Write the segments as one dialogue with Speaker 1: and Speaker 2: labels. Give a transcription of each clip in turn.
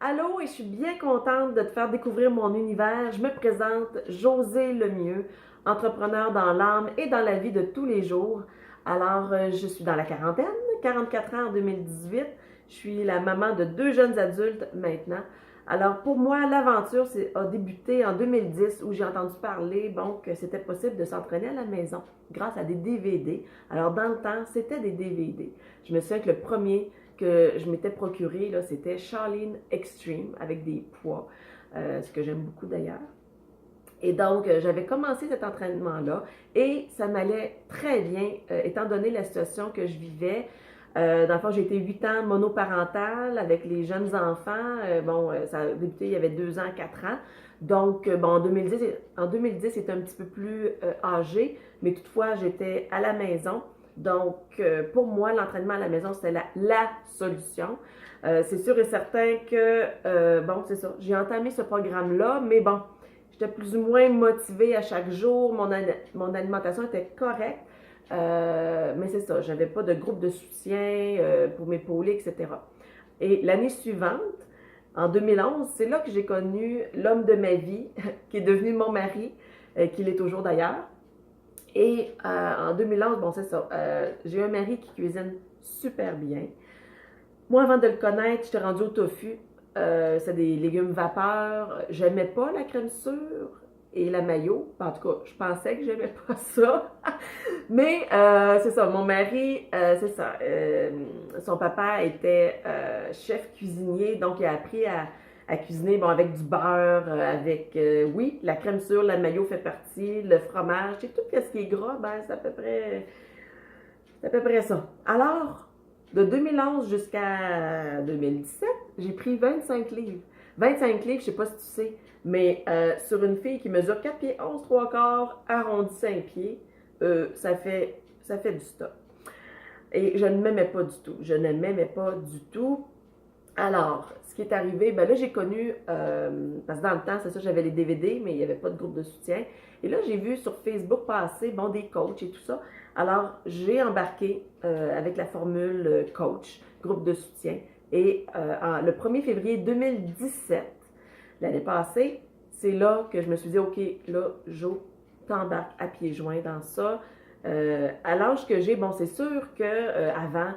Speaker 1: Allô, et je suis bien contente de te faire découvrir mon univers. Je me présente Josée Lemieux, entrepreneur dans l'âme et dans la vie de tous les jours. Alors, je suis dans la quarantaine, 44 ans en 2018. Je suis la maman de deux jeunes adultes maintenant. Alors, pour moi, l'aventure a débuté en 2010 où j'ai entendu parler, bon, que c'était possible de s'entraîner à la maison grâce à des DVD. Alors, dans le temps, c'était des DVD. Je me souviens que le premier que je m'étais procuré, là, c'était Charlene Extreme avec des poids, ce que j'aime beaucoup d'ailleurs. Et donc, j'avais commencé cet entraînement-là et ça m'allait très bien, étant donné la situation que je vivais. Dans le fond, j'ai été 8 ans monoparentale avec les jeunes enfants. Ça a débuté il y avait 2 ans, 4 ans. Donc, en 2010, c'était un petit peu plus âgé, mais toutefois, j'étais à la maison. Donc, pour moi, l'entraînement à la maison, c'était la solution. C'est sûr et certain que, c'est ça, j'ai entamé ce programme-là, mais bon, j'étais plus ou moins motivée à chaque jour, mon alimentation était correcte, mais c'est ça, j'avais pas de groupe de soutien pour m'épauler, etc. Et l'année suivante, en 2011, c'est là que j'ai connu l'homme de ma vie, qui est devenu mon mari, qu'il est toujours d'ailleurs. Et en 2011, bon, c'est ça, j'ai un mari qui cuisine super bien. Moi, avant de le connaître, j'étais rendue au tofu. C'est des légumes vapeur. J'aimais pas la crème sûre et la mayo. En tout cas, je pensais que j'aimais pas ça. Mais c'est ça, mon mari, c'est ça. Son papa était chef cuisinier, donc il a appris à cuisiner bon, avec du beurre, oui, la crème sûre, la mayo fait partie, le fromage, et tout ce qui est gras, ben, c'est à peu près ça. Alors, de 2011 jusqu'à 2017, j'ai pris 25 livres. 25 livres, je sais pas si tu sais, mais sur une fille qui mesure 4 pieds 11, 3 quarts, arrondi 5 pieds, ça fait du stock. Et je ne m'aimais pas du tout. Je ne m'aimais pas du tout. Alors, ce qui est arrivé, ben là, j'ai connu, parce que dans le temps, c'est ça, j'avais les DVD, mais il n'y avait pas de groupe de soutien. Et là, j'ai vu sur Facebook passer, bon, des coachs et tout ça. Alors, j'ai embarqué avec la formule coach, groupe de soutien. Et le 1er février 2017, l'année passée, c'est là que je me suis dit, OK, là, Jo, t'embarques à pieds joints dans ça. À l'âge que j'ai, bon, c'est sûr que avant,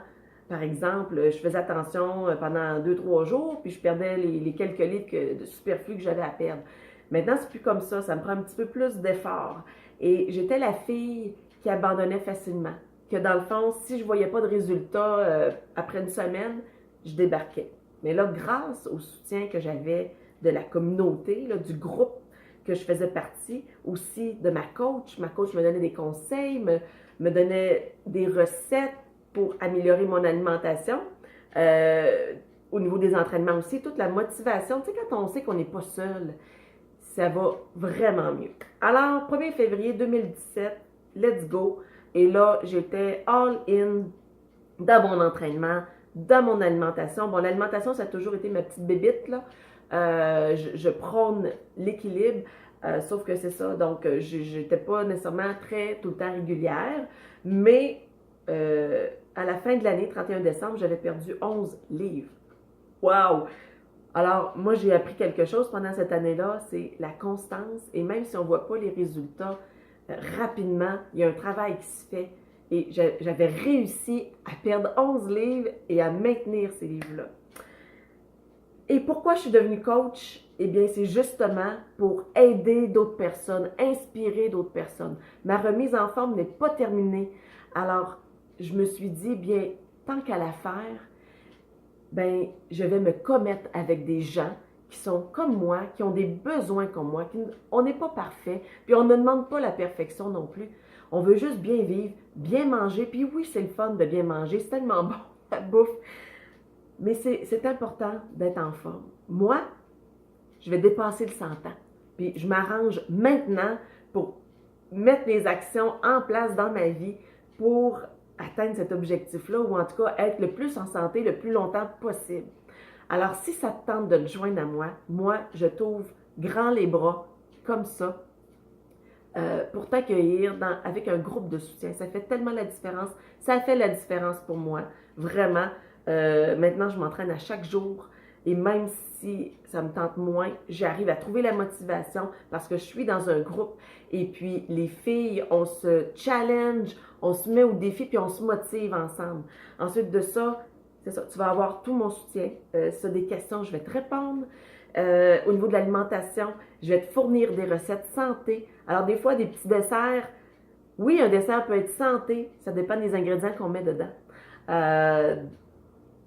Speaker 1: par exemple, je faisais attention pendant 2, 3 jours, puis je perdais les quelques litres de superflu que j'avais à perdre. Maintenant, c'est plus comme ça me prend un petit peu plus d'effort. Et j'étais la fille qui abandonnait facilement. Que dans le fond, si je voyais pas de résultat après une semaine, je débarquais. Mais là, grâce au soutien que j'avais de la communauté, là, du groupe que je faisais partie, aussi de ma coach me donnait des conseils, me donnait des recettes pour améliorer mon alimentation. Au niveau des entraînements aussi, toute la motivation. Tu sais, quand on sait qu'on n'est pas seul, ça va vraiment mieux. Alors, 1er février 2017, let's go. Et là, j'étais all in dans mon entraînement, dans mon alimentation. Bon, l'alimentation, ça a toujours été ma petite bébite, là. Je prône l'équilibre, sauf que c'est ça. Donc, j'étais pas nécessairement tout le temps régulière, mais à la fin de l'année, 31 décembre, j'avais perdu 11 livres. Wow! Alors, moi, j'ai appris quelque chose pendant cette année-là, c'est la constance. Et même si on ne voit pas les résultats rapidement, il y a un travail qui se fait. Et j'avais réussi à perdre 11 livres et à maintenir ces livres-là. Et pourquoi je suis devenue coach? Eh bien, c'est justement pour aider d'autres personnes, inspirer d'autres personnes. Ma remise en forme n'est pas terminée. Alors, je me suis dit, bien, tant qu'à la faire, ben, je vais me commettre avec des gens qui sont comme moi, qui ont des besoins comme moi. On n'est pas parfait, puis on ne demande pas la perfection non plus. On veut juste bien vivre, bien manger, puis oui, c'est le fun de bien manger, c'est tellement bon, la bouffe. Mais c'est important d'être en forme. Moi, je vais dépasser le 100 ans. Puis je m'arrange maintenant pour mettre les actions en place dans ma vie pour atteindre cet objectif-là, ou en tout cas être le plus en santé le plus longtemps possible. Alors, si ça te tente de te joindre à moi, je t'ouvre grand les bras, comme ça, pour t'accueillir avec un groupe de soutien. Ça fait tellement la différence. Ça fait la différence pour moi, vraiment. Maintenant, je m'entraîne à chaque jour Et même si ça me tente moins, j'arrive à trouver la motivation parce que je suis dans un groupe. Et puis, les filles, on se challenge, on se met au défi, puis on se motive ensemble. Ensuite de ça, c'est ça, tu vas avoir tout mon soutien. Si tu as des questions, je vais te répondre. Au niveau de l'alimentation, je vais te fournir des recettes santé. Alors, des fois, des petits desserts. Oui, un dessert peut être santé. Ça dépend des ingrédients qu'on met dedans.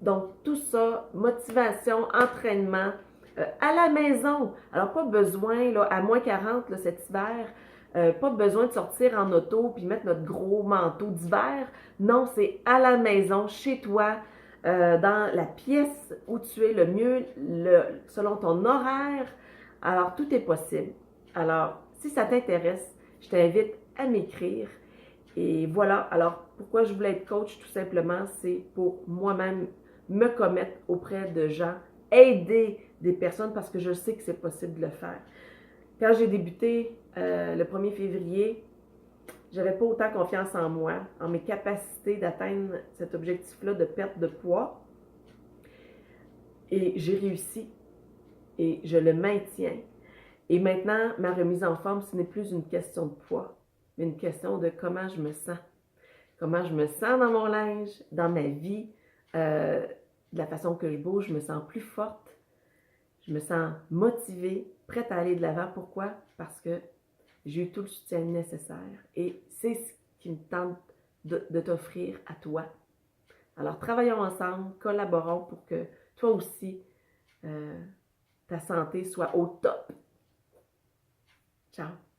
Speaker 1: Donc, tout ça, motivation, entraînement, à la maison. Alors, pas besoin, là, à moins 40 là, cet hiver, pas besoin de sortir en auto puis mettre notre gros manteau d'hiver. Non, c'est à la maison, chez toi, dans la pièce où tu es le mieux, selon ton horaire. Alors, tout est possible. Alors, si ça t'intéresse, je t'invite à m'écrire. Et voilà, alors pourquoi je voulais être coach, tout simplement, c'est pour moi-même me commettre auprès de gens, aider des personnes parce que je sais que c'est possible de le faire. Quand j'ai débuté le 1er février, j'avais pas autant confiance en moi, en mes capacités d'atteindre cet objectif-là de perte de poids. Et j'ai réussi et je le maintiens. Et maintenant, ma remise en forme, ce n'est plus une question de poids, mais une question de comment je me sens. Comment je me sens dans mon linge, dans ma vie, de la façon que je bouge, je me sens plus forte, je me sens motivée, prête à aller de l'avant. Pourquoi? Parce que j'ai eu tout le soutien nécessaire et c'est ce qui me tente de t'offrir à toi. Alors, travaillons ensemble, collaborons pour que toi aussi, ta santé soit au top. Ciao!